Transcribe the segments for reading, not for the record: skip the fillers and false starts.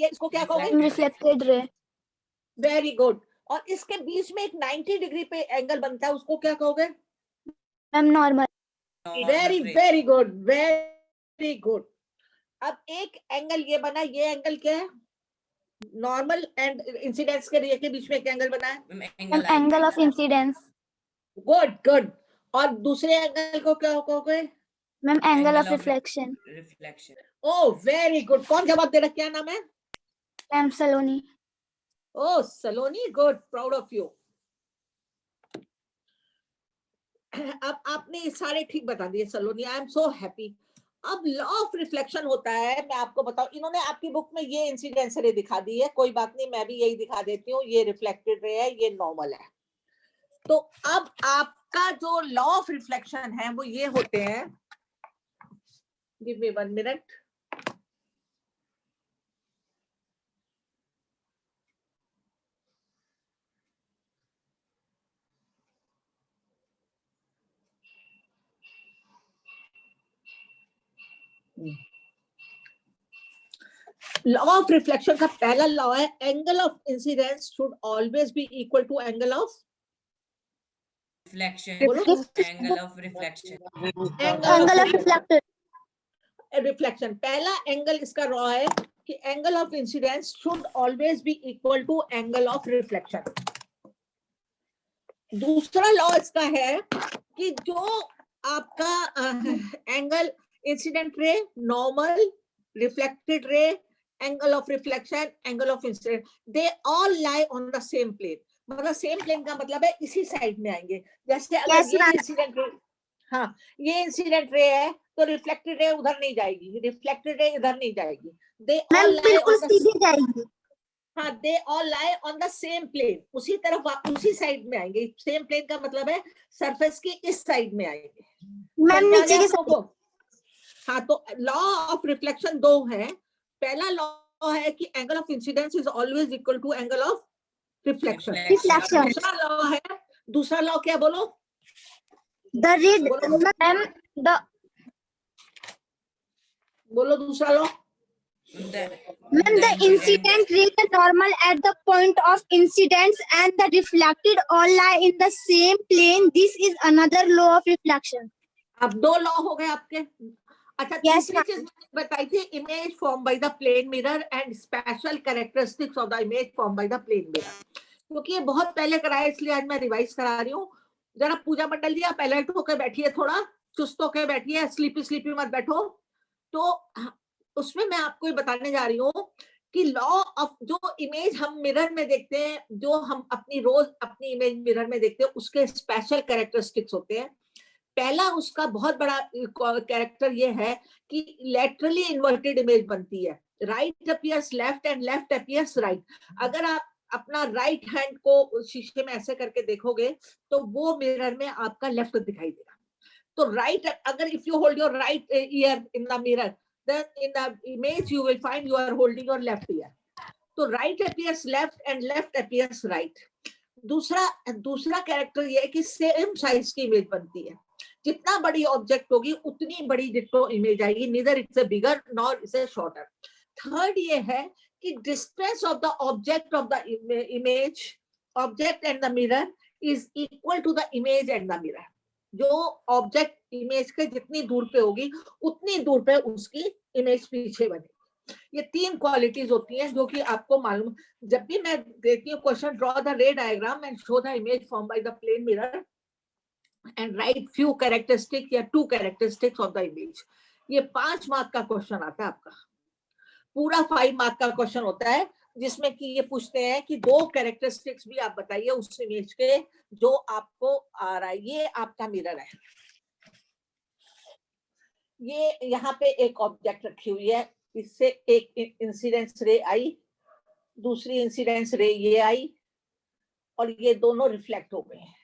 ये इसको क्या कहोगे? Reflected ray. Very good. और इसके बीच में एक 90 डिग्री पे एंगल बनता है, उसको क्या कहोगे? Ma'am normal. Very good, very good. अब एक एंगल ये बना, ये एंगल क्या है? नॉर्मल एंड इंसिडेंस के रे के बीच में एक एंगल बना है, angle of incidence. Good good. और दूसरे एंगल को क्या कहोगे? Ma'am angle of reflection. Oh very good. कौन जवाब दे रहा, क्या नाम है? Ma'am Saloni. Oh Saloni, good, proud of you. अब आपने सारे ठीक बता दिए सलोनी, आई एम सो हैप्पी। अब लॉ ऑफ रिफ्लेक्शन होता है, मैं आपको बताऊं, इन्होंने आपकी बुक में ये इंसिडेंस रे दिखा दी है, कोई बात नहीं, मैं भी यही दिखा देती हूँ, ये रिफ्लेक्टेड रे है, ये नॉर्मल है। तो अब आपका जो लॉ ऑफ रिफ्लेक्शन है वो ये होते हैं, give me 1 minute. Law of reflection का पहला लॉ है, angle of incidence should always be equal to angle of angle of reflection. Angle of reflected. Reflection. पहला एंगल इसका लॉ है कि angle of incidence should always be equal to angle of reflection. दूसरा law इसका है कि जो आपका angle incident ray, normal, reflected ray, angle of reflection, angle of incident, they all lie on the same plane. मतलब same plane का मतलब है इसी साइड में आएंगे। जैसे अगर ये इंसिडेंट रे, हाँ ये इंसिडेंट रे है तो रिफ्लेक्टेड रे उधर नहीं जाएगी, रिफ्लेक्टेड रे इधर नहीं जाएगी, दे ऑल लाई बिल्कुल सीधे जाएगी। हाँ, they all lie on the same plane, उसी तरफ उसी साइड में आएंगे। सेम प्लेन का मतलब है सरफेस की इस साइड में आएंगे। मैम नीचे की साइड। हाँ, तो लॉ ऑफ रिफ्लेक्शन दो है। पहला लॉ है कि angle of incidence is always equal to angle of reflection. दूसरा लॉ है, दूसरा लॉ क्या बोलो? द रीड मैम द बोलो दूसरा law. When the incident reach the normal at the point of incidence and the reflected all lie in the same plane, this is another law of reflection. अब दो law हो गए आपके। अच्छा, तीसरी चीज बताई थी, image form by the plane mirror and special characteristics of the image form by the plane mirror. क्योंकि ये बहुत पहले कराया इसलिए आज मैं रिवाइज करा रही हूँ। जरा पूजा मंडल जी आप अलर्ट होकर बैठिए, थोड़ा चुस्त होकर बैठिए, स्लीपी स्लीपी मत बैठो। तो उसमें मैं आपको ये बताने जा रही हूँ कि लॉ ऑफ जो इमेज हम मिरर में देखते हैं, जो हम अपनी रोज अपनी इमेज मिरर में देखते हैं, उसके स्पेशल कैरेक्टरिस्टिक्स होते हैं। पहला उसका बहुत बड़ा कैरेक्टर ये है कि लेटरली इन्वर्टेड इमेज बनती है, right appears left and left appears right. अगर आप अपना राइट हैंड को शीशे में ऐसे करके देखोगे तो वो मिरर में आपका लेफ्ट दिखाई देगा। तो राइट, अगर if you hold your right year in the mirror, then in the image you will find you are holding your left ear. So right appears left and left appears right. दूसरा character ये है कि same size की image बनती है। जितना बड़ी object होगी उतनी बड़ी डिट्टो इमेज आएगी, neither it's a bigger nor it's a shorter. Third ये है कि distance of the object of the image, object and the mirror is equal to the image and the mirror. जो object image के जितनी दूर पे होगी उतनी दूर पे उसकी इमेज पीछे बनेगी। ये तीन क्वालिटीज होती हैं जो कि आपको मालूम। जब भी मैं देती हूँ question, draw the ray diagram and show the image form by the plane mirror and write few characteristic या 2 कैरेक्टरिस्टिक्स ऑफ द इमेज, ये 5 मार्क का क्वेश्चन आता है आपका। पूरा 5 मार्क का क्वेश्चन होता है जिसमें कि ये पूछते हैं कि 2 कैरेक्टरिस्टिक्स भी आप बताइए उस इमेज के जो आपको आ रहा है। ये आपका मिरर है, ये यहाँ पे एक ऑब्जेक्ट रखी हुई है, इससे एक इंसिडेंस रे आई, दूसरी इंसिडेंस रे ये आई और ये दोनों रिफ्लेक्ट हो गए हैं।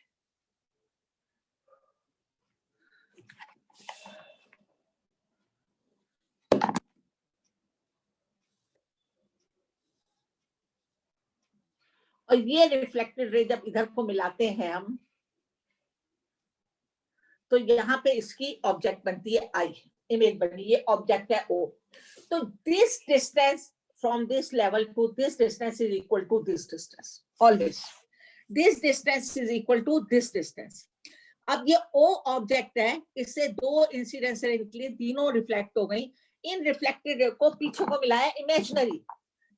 और ये रिफ्लेक्टेड रे जब इधर को मिलाते हैं हम, तो यहाँ पे इसकी ऑब्जेक्ट बनती है आई, इमेज बनी, ये ऑब्जेक्ट है ओ। तो this distance from this level to this distance is equal to this distance. Always this distance is equal to this distance. अब ये O ऑब्जेक्ट है, इससे दो इंसिडेंस रे निकली, तीनों रिफ्लेक्ट हो गई. इन रिफ्लेक्टेड रे को पीछे को मिलाया इमेजिनरी.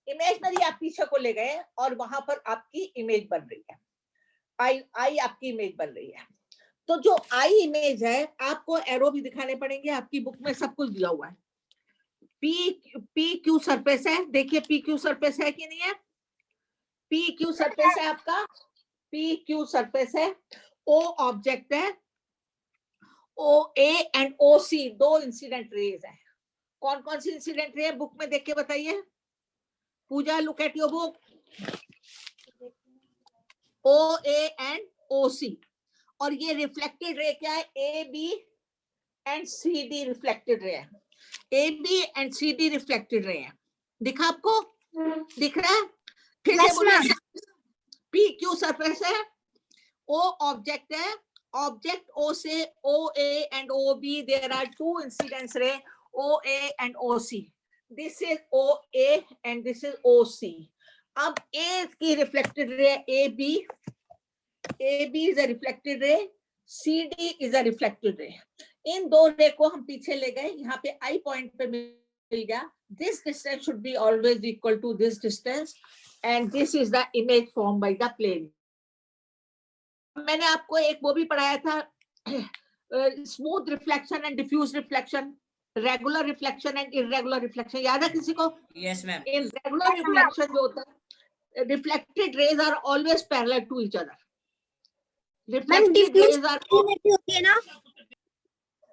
इमेजिनरी आप पीछे को ले गए और वहां पर आपकी इमेज बन रही है. आई आपकी इमेज बन रही है. तो जो आई इमेज है, आपको एरो भी दिखाने पड़ेंगे, आपकी बुक में सब कुछ दिया हुआ है. पी क्यू सरफेस है, देखिए पी क्यू सरफेस है कि नहीं है. पी क्यू सरफेस है आपका, पी क्यू सरफेस है. ओ ऑब्जेक्ट है, ओ ए एंड ओ सी दो इंसिडेंट रेज है. कौन कौन सी इंसिडेंट रे बुक में देख के बताइए. Puja, look at your book. O A and O C. और ये रिफ्लेक्टेड रे क्या है, A B and C D reflected ray है. A B and C D reflected ray है. दिखा आपको, दिख रहा है. फिर से बोलिए. पी क्यू सरफेस है, ओ ऑब्जेक्ट है, ऑब्जेक्ट ओ से O A and O B, there are two incidence ray O A and O C. This is O A and this is O C. अब ए की reflected ray A B, AB is a reflected ray, CD is a reflected ray. इन दो रे को हम पीछे ले गए, यहाँ पे I पॉइंट पे मिल गया. This distance should be always equal to this distance, and this is the image formed by the plane. मैंने आपको एक वो भी पढ़ाया था, smooth reflection and diffuse reflection, regular reflection and irregular reflection. याद है किसी को? Yes, ma'am. In regular reflection जो होता है, reflected rays are always parallel to each other. Reflected rays are होती है ना,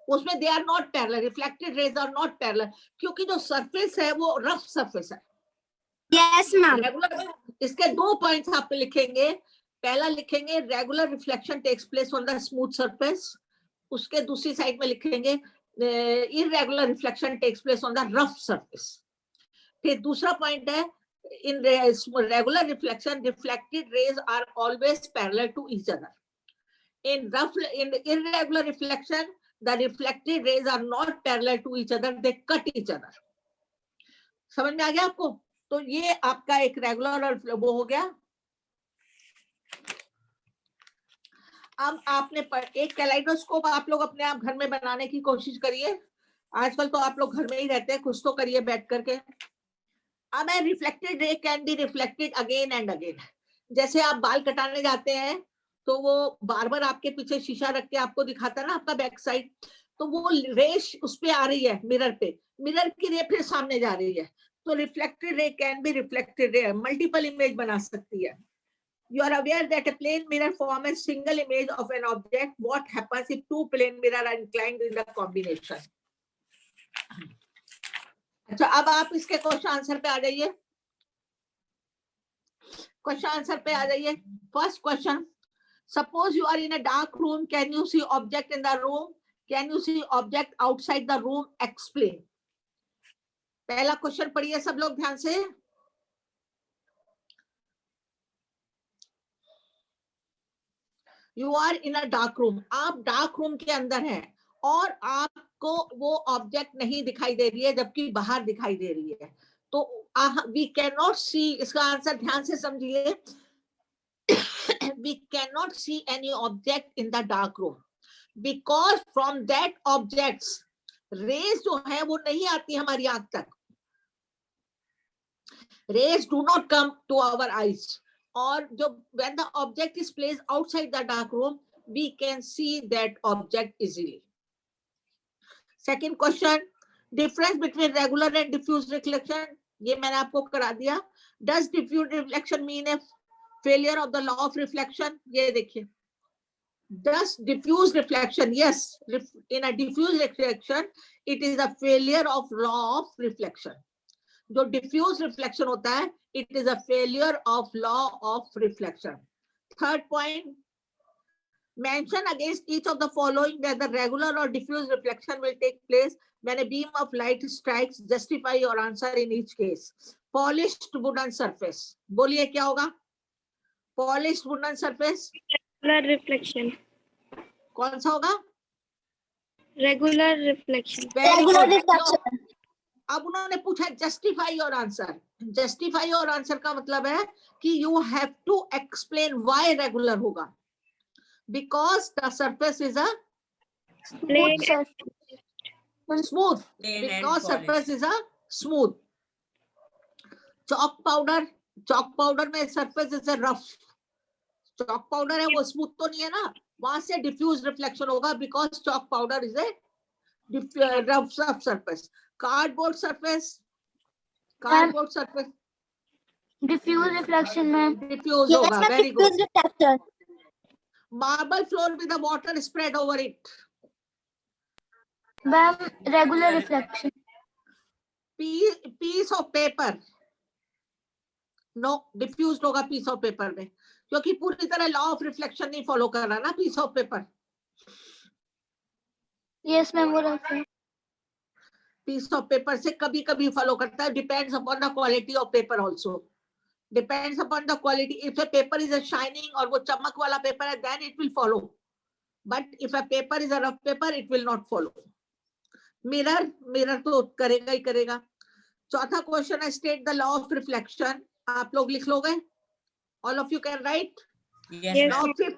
उसमें they are not parallel. Reflected rays are not parallel क्योंकि जो surface है वो rough surface है. yes ma'am. Regular, इसके दो points आप लिखेंगे. पहला लिखेंगे regular reflection takes place on the smooth surface. उसके दूसरी साइड में लिखेंगे irregular reflection takes place on the rough surface. फिर दूसरा पॉइंट है, in regular reflection reflected rays are always parallel to each other. In irregular reflection, the reflected rays are not parallel to each other, they cut each other. समझ में आ गया आपको? तो ये आपका एक रेगुलर और वो हो गया. अब आपने एक कैलाइडोस्कोप आप लोग अपने आप घर में बनाने की कोशिश करिए. आजकल तो आप लोग घर में ही रहते हैं, कुछ तो करिए बैठ करके. अब reflected ray can be reflected again and again. जैसे आप बाल कटाने जाते हैं तो वो बार बार आपके पीछे शीशा रख के आपको दिखाता है ना आपका बैक साइड, तो वो रेश उस पे आ रही है मिरर पे, मिरर की रे फिर सामने जा रही है. तो reflected ray can be reflected ray, multiple image बना सकती है. You are aware that a plane mirror forms a single image of an object. What happens if two plane mirror are inclined in the combination? अच्छा, अब आप इसके question answer पे आ जाइए. Question answer पे आ जाइए. First question, suppose you are in a dark room, can you see object in the room? Can you see object outside the room? Explain. पहला question पढ़िए सब लोग ध्यान से. You are in a dark room. आप dark room के अंदर हैं और आपको वो ऑब्जेक्ट नहीं दिखाई दे रही है जबकि बाहर दिखाई दे रही है. तो we cannot see, इसका आंसर ध्यान से समझिए. We cannot see any object in the dark room because from that objects rays जो है वो नहीं आती हमारी आंख तक. Rays do not come to our eyes. और जो when the object is placed outside the dark room, we can see that object easily. Second question, difference between regular and diffuse reflection. ये मैंने आपको करा दिया. Does diffuse reflection mean a failure of the law of reflection? ये देखिए. Does diffuse reflection? Yes, in a diffuse reflection, it is a failure of law of reflection. जो diffuse reflection होता है, it is a failure of law of reflection. Third point, mention against each of the following whether regular or diffuse reflection will take place when a beam of light strikes. Justify your answer in each case. Polished wooden surface. बोलिए क्या होगा? Polished wooden surface. Regular reflection. कौन सा होगा? Regular reflection. Very Regular good. reflection. अब उन्होंने पूछा justify your answer. Justify your answer का मतलब है कि you have to explain why regular होगा, because the surface is a Smooth surface. smooth, Plain and because surface polished. is a smooth. chalk powder में surface is a rough. chalk powder है वो smooth तो नहीं है ना, वहां से diffuse reflection होगा, because chalk powder is a rough surface. cardboard surface Diffuse reflection, ma'am. diffuse Yes, होगा. ma'am. Very good. Diffuse reflector. marble floor with the water spread over it. Ma'am, regular reflection. piece of paper, no, diffused होगा piece of paper में, क्योंकि पूरी तरह law of reflection नहीं follow कर रहा ना piece of paper. Yes, ma'am. वो रखते हैं. piece of paper से कभी कभी follow करता है, depends upon the quality of paper also. depends upon the quality. If a paper is a shining और वो चमक वाला paper है, then it will follow. But if a paper is a rough paper, it will not follow. mirror तो करेगा ही करेगा. चौथा question है state the law of reflection. आप लोग लिख लोगे? All of you can write? Yes, Yes. ma'am. Now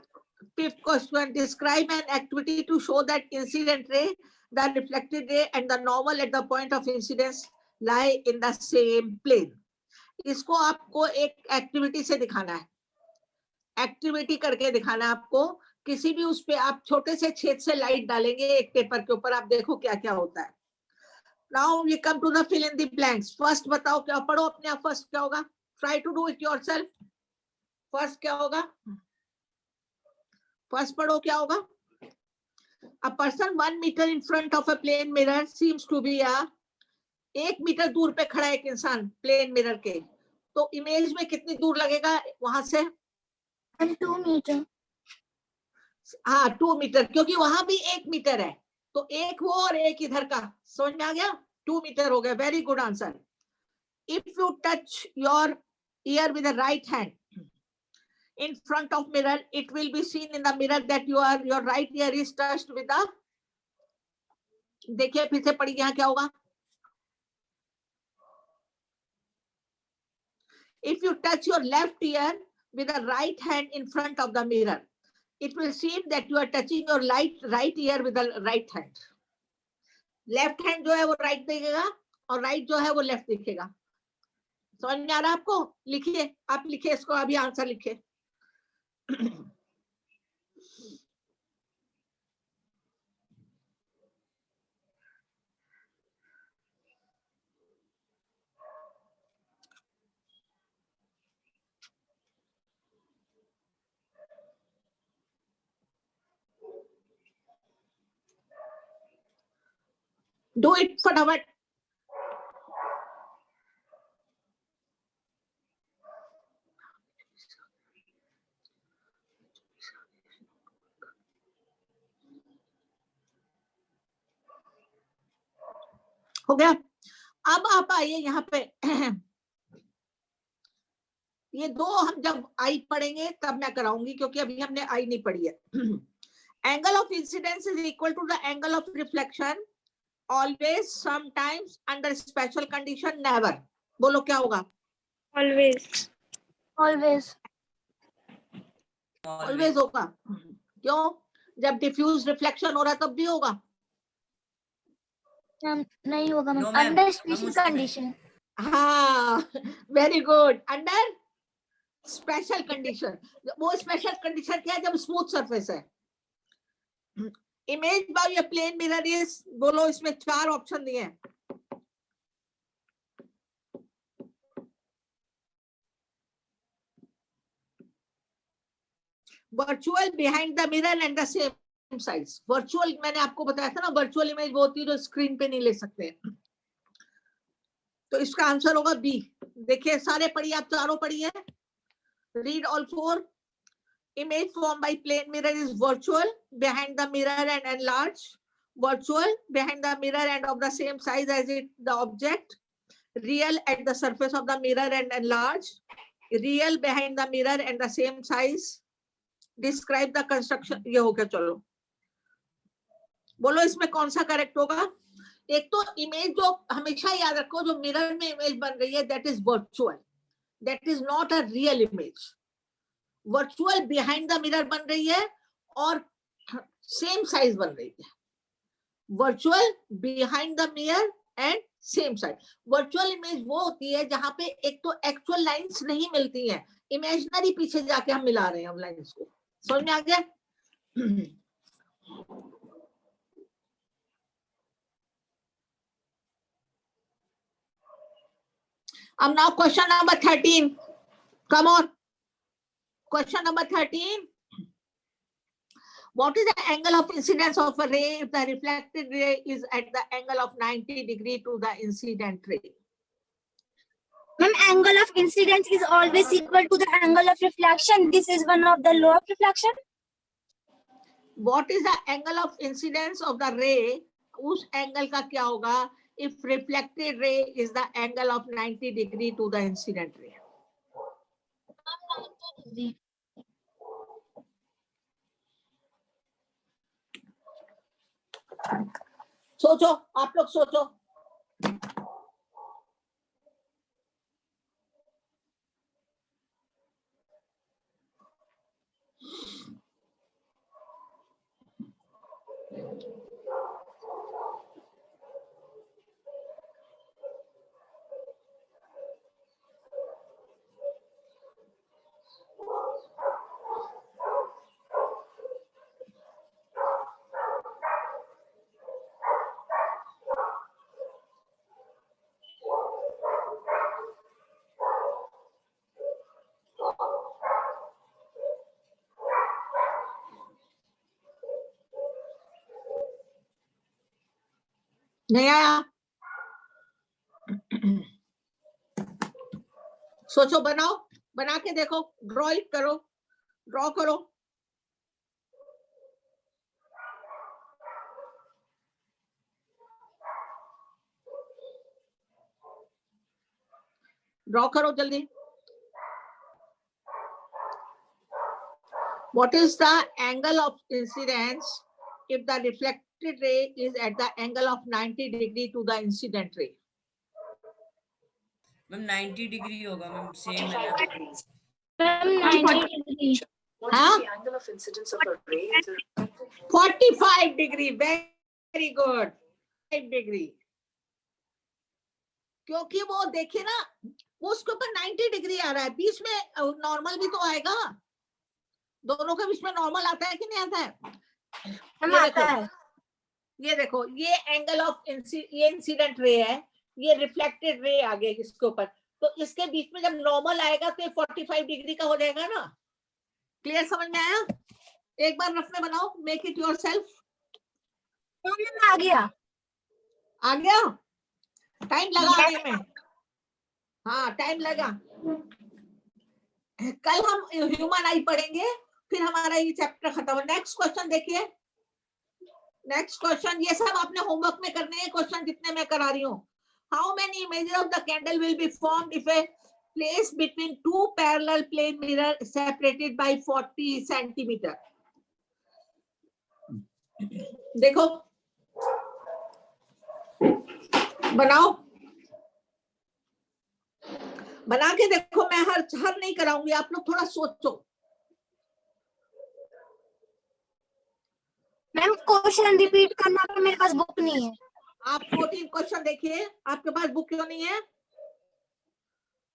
fifth question, describe an activity to show that incident ray, the reflected ray and the normal at the point of incidence lie in the same plane. इसको आपको एक activity से दिखाना है, activity करके दिखाना है आपको. किसी भी उस पे आप छोटे से छेद से लाइट डालेंगे एक पेपर के ऊपर, आप देखो क्या क्या होता है. Now we come to the fill in the blanks. First बताओ क्या, पढ़ो अपने आप. फर्स्ट क्या होगा? Try to do it yourself. First क्या होगा? फर्स्ट पढ़ो क्या होगा? A person 1 meter in front of a plane mirror seems to be a 1 metre दूर पे खड़ा है एक इंसान प्लेन मिरर के, तो इमेज में कितनी दूर लगेगा वहां से? 2 meter. हाँ 2 मीटर, क्योंकि वहां भी 1 मीटर है, तो एक वो और एक इधर का. समझ में आ गया? 2 मीटर हो गया. Very good answer. If you touch your ear with the right hand in front of mirror, it will be seen in the mirror that your right ear is touched with the. देखिए फिर से पढ़िए, यहाँ क्या होगा? If you touch your left ear with the right hand in front of the mirror, it will seem that you are touching your right ear with the right hand. Left hand जो है वो right दिखेगा और right जो है वो left दिखेगा. समझ में आ रहा है आपको? लिखिए, आप लिखिए इसको, अभी आंसर लिखिए. Do it फटाफट. हो गया? अब आप आइए यहाँ पे. ये दो हम जब आई पढ़ेंगे तब मैं कराऊंगी, क्योंकि अभी हमने आई नहीं पढ़ी है. Angle of incidence is equal to the angle of reflection. Always, sometimes, under special condition, never. बोलो क्या होगा? Always. Always. ऑलवेज होगा. क्यों? जब डिफ्यूज रिफ्लेक्शन हो रहा है तब भी होगा. नहीं होगा No, मैम. ma'am. अंडर हम स्पेशल उसमें- कंडीशन. हाँ very good. Under special condition. वो स्पेशल कंडीशन क्या है? जब स्मूथ सरफेस है. Image by a plane mirror is, बोलो इसमें 4 ऑप्शन दिए हैं. Virtual, behind the mirror and the same size. Virtual मैंने आपको बताया था ना, वर्चुअल इमेज वो होती है जो स्क्रीन पे नहीं ले सकते. तो इसका आंसर होगा बी. देखिए सारे पढ़िए, आप चारों पढ़िए. Read all 4. Image formed by plane mirror is virtual, behind the mirror and enlarged. Virtual, behind the mirror and of the same size as the object. Real, at the surface of the mirror and enlarged. Real, behind the mirror and the same size. Describe the construction. ये हो गया. चलो बोलो इसमें कौन सा correct होगा? एक तो इमेज जो हमेशा याद रखो, जो मिरर में इमेज बन रही है that is virtual, that is not a real image. Virtual behind the mirror बन रही है और सेम साइज बन रही है। Virtual behind the mirror and same size. Virtual image वो होती है जहां पे एक तो एक्चुअल लाइंस नहीं मिलती हैं, इमेजिनरी पीछे जाके हम मिला रहे हैं हम लाइंस को। समझ में आ गया? now question number 13. Come on. Question number 13. What is the angle of incidence of a ray if the reflected ray is at the angle of 90 degree to the incident ray? Ma'am, angle of incidence is always equal to the angle of reflection. This is one of the law of reflection. What is the angle of incidence of the ray? उस angle का क्या होगा if reflected ray is the angle of 90 degree to the incident ray? सोचो, आप लोग सोचो। नहीं आया? सोचो, बनाओ, बना के देखो, ड्रॉ इट करो, ड्रॉ करो। ड्रॉ करो जल्दी। What is the angle of incidence if the reflected ray is at the angle of 90 degree to the incident ray? Ma'am 90 degree होगा मैम, सेम है ना। Ma'am, 90 degree. What is the angle of incidence of a ray? Is it 45 degree. Very good. 5 degree. क्योंकि वो देखिए ना, वो उसके ऊपर 90 डिग्री आ रहा है, बीच में नॉर्मल भी तो आएगा। दोनों के बीच में नॉर्मल आता है कि नहीं आता है? हम ये आता देखो, है। ये देखो, ये एंगल ऑफ ये इंसिडेंट रे है, ये रिफ्लेक्टेड रे आ गया इसके ऊपर, तो इसके बीच में जब नॉर्मल आएगा तो ये 45 डिग्री का हो जाएगा ना। क्लियर, समझ में आया? एक बार रफ में बनाओ, मेक इट योरसेल्फ। आ गया, आ गया? टाइम लगा आने में, हाँ टाइम लगा। कल हम ह्यूमन आई पढ़ेंगे, फिर हमारा ये चैप्टर खत्म। नेक्स्ट क्वेश्चन देखिए, नेक्स्ट क्वेश्चन, ये सब आपने होमवर्क में करने हैं क्वेश्चन जितने मैं करा रही हूँ। How many images of the candle will be formed if a place between two parallel plane mirror separated by 40 centimetre? देखो, बनाओ, बना के देखो। मैं हर नहीं कराऊंगी, आप लोग थोड़ा सोचो। मैम क्वेश्चन रिपीट करना, पर मेरे पास बुक नहीं है। आप 14 क्वेश्चन देखिए, आपके पास बुक क्यों नहीं है?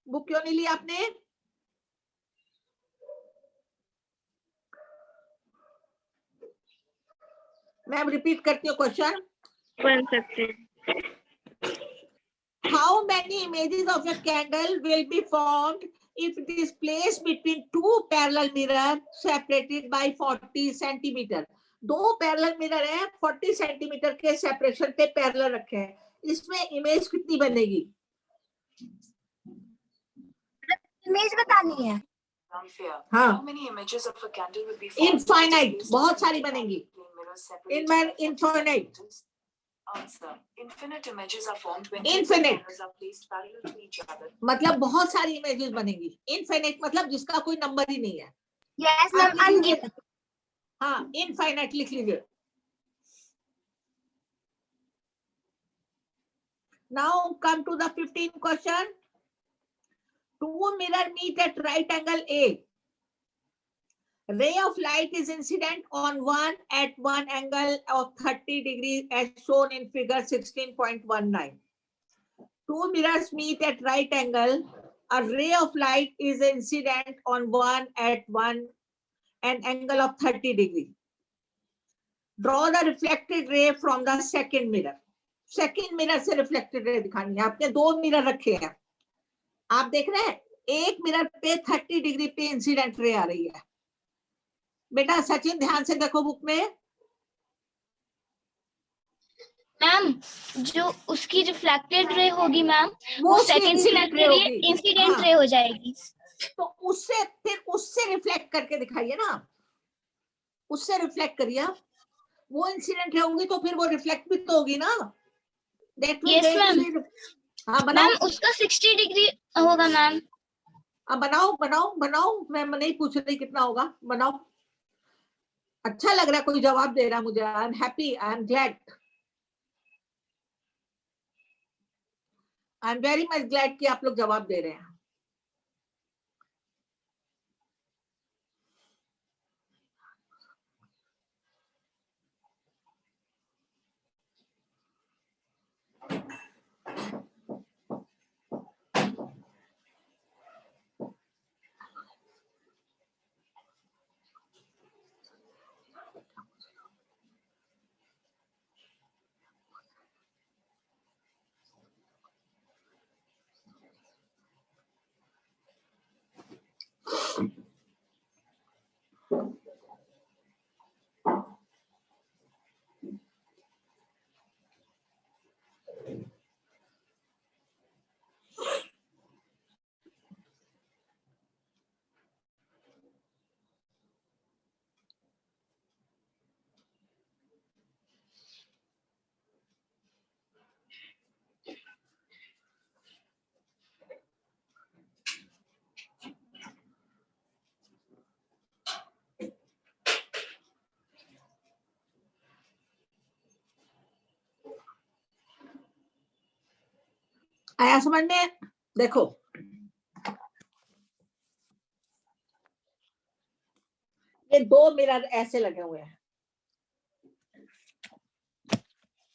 बुक क्यों नहीं ली आपने? मैं रिपीट करती हूँ क्वेश्चन। पढ़ सकते हैं। How many images of a candle will be formed if it is placed between two parallel mirrors separated by 40 centimeter? दो पैरेलल मिरर है, 40 सेंटीमीटर के सेपरेशन पे पैरेलल रखे हैं, इसमें इमेज कितनी बनेगी? इमेज बतानी है। हाँ, how many images of a candle will be formed? Infinite, बहुत सारी बनेगी। Infinite. Answer. Infinite images are formed when Infinite. two candles are placed parallel to each other. मतलब बहुत सारी इमेजेस बनेंगी। इनफाइनाइट मतलब जिसका कोई नंबर ही नहीं है। यस मैम, अनगिनत। हाँ, इनफाइनाइट लिख लीजिए। Now come to the 15th question. Two mirror meet at right angle A. Ray of light is incident on one at one angle of 30 degrees as shown in figure 16.19. Two mirrors meet at right angle. A ray of light is incident on one at an angle of 30 degrees. Draw the reflected ray from the second mirror. Second mirror से reflected ray दिखानी है. आपने दो mirror रखे हैं, आप देख रहे हैं एक मिरर पे 30 डिग्री पे इंसिडेंट रे आ रही है. बेटा सचिन ध्यान से देखो बुक में. मैम जो उसकी रिफ्लेक्टेड रे होगी मैम वो सेकंड मिरर के लिए इंसिडेंट रे हो जाएगी. तो उससे फिर उससे रिफ्लेक्ट करके दिखाइए ना, उससे रिफ्लेक्ट करिए. वो इंसिडेंट रे होंगी तो फिर वो रिफ्लेक्ट भी तो होगी ना. Yes ma'am. हाँ बनाओ. मैम उसका 60 डिग्री होगा मैम. अब बनाओ बनाओ बनाओ. मैं नहीं पूछ रही कितना होगा, बनाओ. अच्छा लग रहा है कोई जवाब दे रहा है मुझे. I am happy, I am glad, I am very much glad कि आप लोग जवाब दे रहे हैं. आया समझ में? देखो ये दो मिरर ऐसे लगे हुए हैं,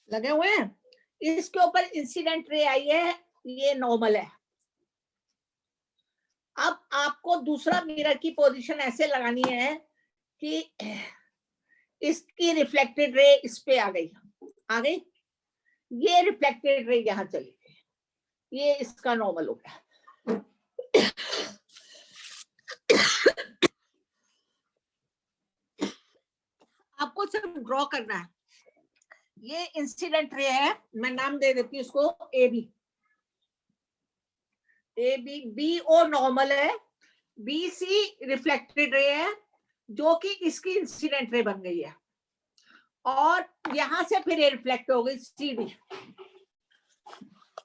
लगे हुए हैं. इसके ऊपर इंसिडेंट रे आई है, ये नॉर्मल है. अब आपको दूसरा मिरर की पोजीशन ऐसे लगानी है कि इसकी रिफ्लेक्टेड रे इस पे आ गई, आ गई. ये रिफ्लेक्टेड रे यहां चली गई, ये इसका नॉर्मल हो गया. आपको सिर्फ ड्रॉ करना है. ये इंसिडेंट रे है, मैं नाम दे देती हूँ इसको A B. A B, B O normal है, बी सी रिफ्लेक्टेड रे है जो कि इसकी इंसिडेंट रे बन गई है. और यहां से फिर ये रिफ्लेक्ट हो गई सी डी.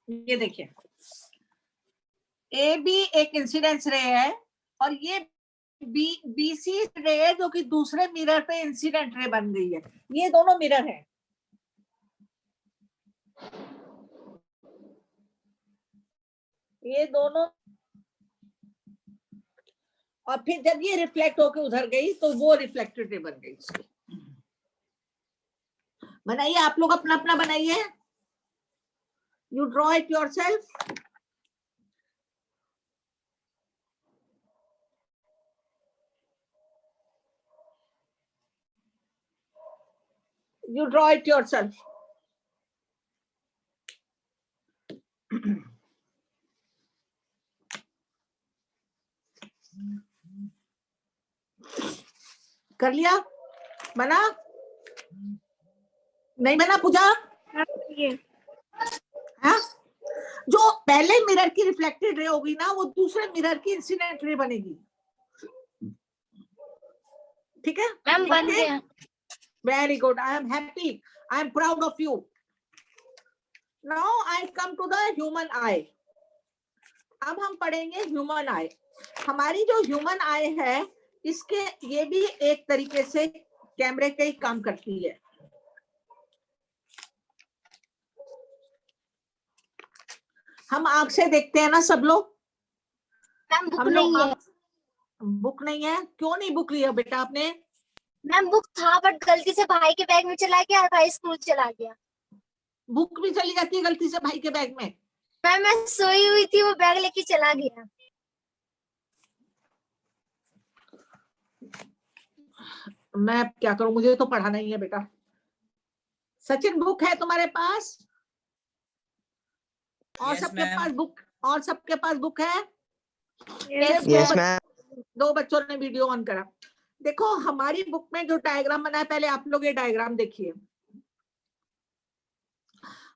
ये देखिए ए बी एक इंसिडेंस रे है और ये बी सी रे है जो कि दूसरे मिरर पे इंसिडेंट रे बन गई है. ये दोनों मिरर है. ये दोनों, और फिर जब ये रिफ्लेक्ट होकर उधर गई तो वो रिफ्लेक्टेड रे बन गई. बनाइए आप लोग, अपना अपना बनाइए. You draw it yourself. You draw it yourself. कर लिया? बना? नहीं बना पूजा? हाँ? जो पहले मिरर की रिफ्लेक्टेड रे होगी ना, वो दूसरे मिरर की इंसिडेंट रे बनेगी. ठीक है मैम बन गया. Very good. I am happy. I am proud of you. Now I come to the human eye. अब हम पढ़ेंगे ह्यूमन आई. हमारी जो ह्यूमन आई है, इसके ये भी एक तरीके से कैमरे का ही काम करती है. हम आंख से देखते हैं ना सब लोग, मैम बुक हम लोग नहीं है। बुक नहीं है, क्यों नहीं बुक लिया बेटा आपने? मैम बुक था बट गलती से भाई के बैग में चला गया और भाई स्कूल चला गया। बुक भी चली जाती है गलती से भाई के बैग में? मैम मैं सोई हुई थी, वो बैग लेके चला गया। मैं क्या करूं, मुझे तो पढ़ाना ही है बेटा। सचिन बुक है तुम्हारे पास? और Yes, सबके ma'am. पास बुक, और सबके पास बुक है? Yes, Yes, ma'am. दो बच्चों ने वीडियो ऑन करा। देखो हमारी बुक में जो डायग्राम बना है, पहले आप लोग ये डायग्राम देखिए।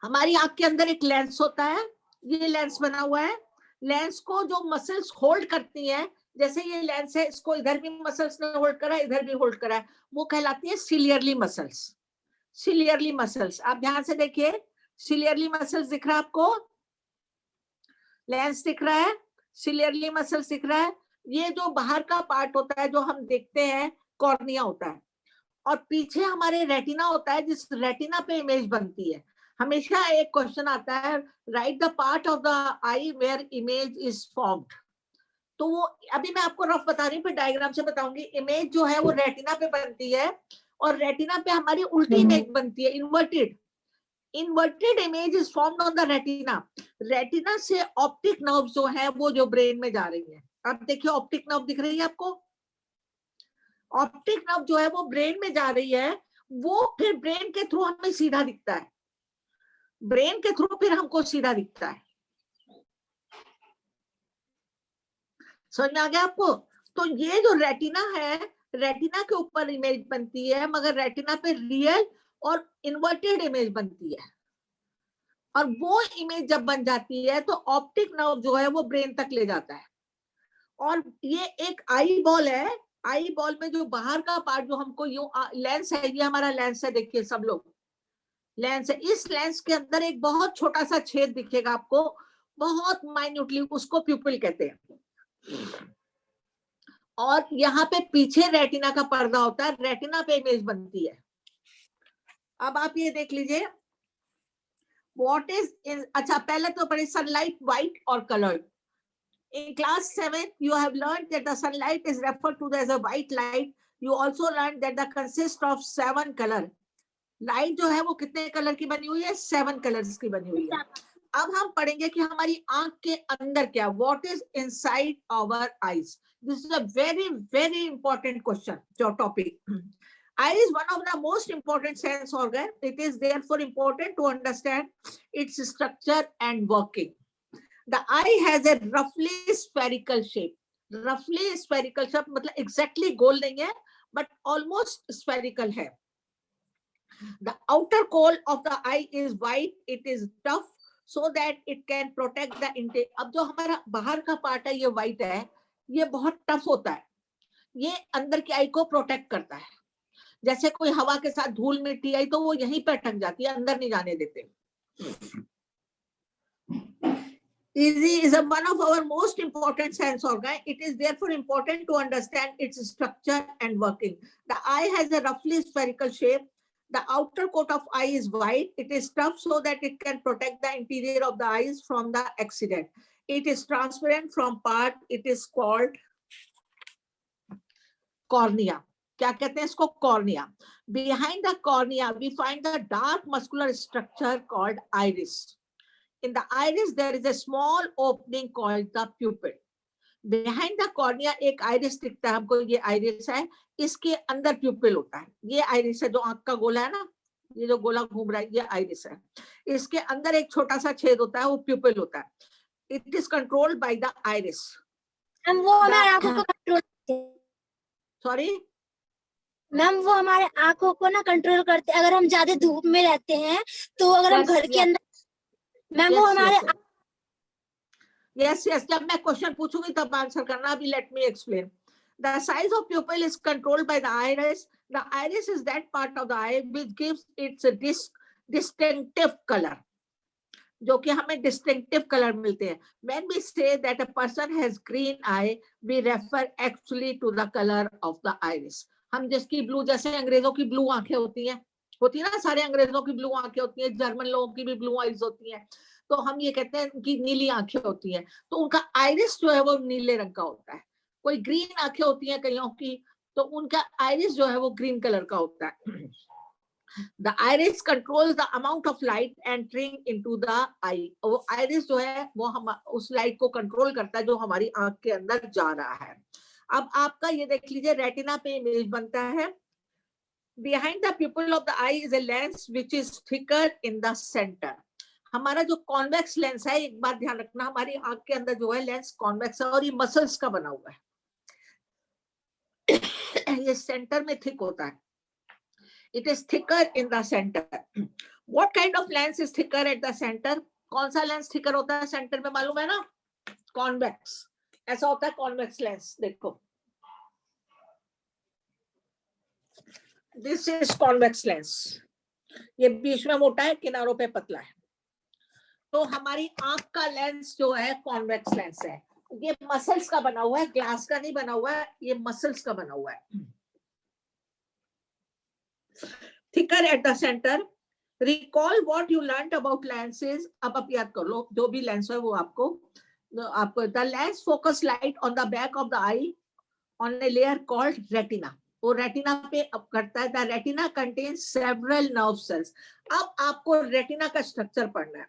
हमारी आंख के अंदर एक लेंस होता है, ये लेंस बना हुआ है। लेंस को जो मसल्स होल्ड करती हैं, जैसे ये लेंस है, इसको इधर भी मसल्स ने होल्ड करा है, इधर भी होल्ड करा है, वो कहलाती है सिलियरली मसल्स। सिलियरली मसल्स, आप ध्यान से देखिए, सिलियरली मसल्स दिख रहा है आपको? लेंस दिख रहा है, सिलियरली मसल्स दिख रहा है। ये जो बाहर का पार्ट होता है जो हम देखते हैं, कॉर्निया होता है, और पीछे हमारे रेटिना होता है, जिस रेटिना पे इमेज बनती है। हमेशा एक क्वेश्चन आता है, write the part of the eye where image is formed. तो वो अभी मैं आपको रफ बता रही हूँ, फिर डायग्राम से बताऊंगी। इमेज जो है वो रेटिना पे बनती है, और रेटिना पे हमारी उल्टी इमेज बनती है, inverted. Inverted image is formed on the retina. Retina से ऑप्टिक नर्व जो है वो जो ब्रेन में जा रही है। अब देखिए ऑप्टिक नर्व दिख रही है आपको? ऑप्टिक नर्व जो है वो ब्रेन में जा रही है, वो फिर ब्रेन के थ्रू हमें सीधा दिखता है। ब्रेन के थ्रू फिर हमको सीधा दिखता है। समझ में आ गया आपको? तो ये जो रेटिना है, रेटिना के ऊपर इमेज बनती है, मगर रेटिना पे रियल और इन्वर्टेड इमेज बनती है। और वो इमेज जब बन जाती है तो ऑप्टिक नर्व जो है वो ब्रेन तक ले जाता है। और ये एक आई बॉल है, आई बॉल में जो बाहर का पार्ट जो हमको यूं लेंस है, ये हमारा लेंस है, देखिए सब लोग, लेंस है। इस लेंस के अंदर एक बहुत छोटा सा छेद दिखेगा आपको, बहुत माइन्यूटली, उसको प्यूपिल कहते हैं। और यहाँ पे पीछे रेटिना का पर्दा होता है, रेटिना पे इमेज बनती है। अब आप ये देख लीजिए, व्हाट इज, अच्छा पहले तो पढ़े सनलाइट व्हाइट और coloured. In class 7, you have learned that the sunlight is referred to as a white light. You also learned that that consists of 7 color. Light जो है वो कितने कलर की बनी हुई है? 7 कलर्स की बनी हुई है। अब हम पढ़ेंगे कि हमारी आंख के अंदर क्या, what is inside our eyes. This is a very very important question, your topic. Eye is one of the most important sense organ. It is therefore important to understand its structure and working. The eye has a roughly spherical shape. Roughly spherical shape मतलब exactly गोल नहीं है, but almost spherical है. The outer coat of the eye is white. It is tough so that it can protect the intake. अब जो हमारा बाहर का part है ये white है, ये बहुत टफ होता है, ये अंदर की आई को प्रोटेक्ट करता है। जैसे कोई हवा के साथ धूल मिट्टी आई तो वो यहीं पे अटक जाती है, अंदर नहीं जाने देते। Easy is one of our most important sense organ. It is therefore important to understand its structure and working. The eye has a roughly spherical shape. The outer coat of eye is white. It is tough so that it can protect the interior of the eyes from the accident. It is transparent from part. It is called cornea. क्या कहते हैं इसको? Cornea. Behind the cornea, we find the dark muscular structure called iris. In the iris, there is a small opening called the pupil. Behind the cornea, एक iris दिखता है हमको, ये iris है, इसके अंदर pupil होता है। ये iris है जो आंख का गोला है ना, ये जो गोला घूम रहा है, ये iris है। इसके अंदर एक छोटा सा छेद होता है, वो pupil होता है। It is controlled by the iris. Ma'am वो हमारे आंखों को कंट्रोल करते हैं। Sorry? मैम वो हमारे आंखों को ना कंट्रोल करते हैं। अगर हम ज्यादा धूप में रहते हैं तो अगर हम घर के अंदर, मैम वो हमारे yes, जब मैं क्वेश्चन पूछूंगी तब आंसर करना। अभी let me explain. The size of pupil is controlled by the iris. The iris is that part of the eye which gives its a distinctive color. जो कि हमें distinctive color मिलते हैं। When we say that a person has green eye, we refer actually to the color of the iris. हम जिसकी blue, जैसे अंग्रेजों की ब्लू आंखें होती हैं ना, सारे अंग्रेजों की ब्लू आंखें होती हैं, जर्मन लोगों की भी ब्लू आईज होती हैं। तो हम ये कहते हैं उनकी नीली आंखें होती हैं, तो उनका आइरिस जो है वो नीले रंग का होता है। कोई ग्रीन आंखें होती हैं कईयों की, तो उनका आइरिस जो है वो ग्रीन कलर का होता है। The iris controls the amount of light entering into the eye. वो iris जो है वो हम उस लाइट को कंट्रोल करता है जो हमारी आंख के अंदर जा रहा है। अब आपका ये देख लीजिए रेटिना पे इमेज बनता है। Behind the pupil of the eye is a lens which is thicker in the center. हमारा जो कॉन्वेक्स लेंस है, एक बात ध्यान रखना, हमारी आंख के अंदर जो है लेंस कॉन्वेक्स है और ये मसल्स का बना हुआ है। ये सेंटर में थिक होता है। It is thicker in the center. What kind of lens is thicker at the center? कौन सा लेंस थिकर होता है सेंटर में, मालूम है ना? कॉन्वेक्स। ऐसा होता है कॉन्वेक्स लेंस। देखो, दिस इज कॉन्वेक्स लेंस। ये बीच में मोटा है, किनारों पे पतला है। तो हमारी आंख का लेंस जो है कॉन्वेक्स लेंस है। ये मसल्स का बना हुआ है, ग्लास का नहीं बना हुआ है, ये मसल्स का बना हुआ है। Thicker at the center. Recall what you learnt about lenses. अब आप याद कर लो जो भी लेंस है वो आपको the lens focus light on the back of the eye on a layer called retina. वो रेटिना पे अब करता है। The retina contains several nerve cells. अब आपको रेटिना का स्ट्रक्चर पढ़ना है।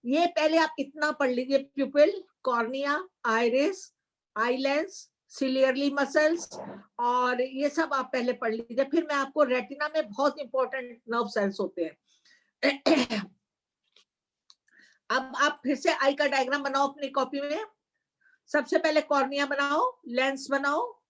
ये पहले आप इतना पढ़ लीजिए, pupil, cornea, iris, eye lens, ciliary muscles, और ये सब आप पहले पढ़ लीजिए। फिर मैं आपको रेटिना में बहुत इंपॉर्टेंट नर्व सेल्स होते हैं। अब आप फिर से आई का डायग्राम बनाओ अपनी कॉपी में। सबसे पहले कॉर्निया बनाओ, लेंस बनाओ,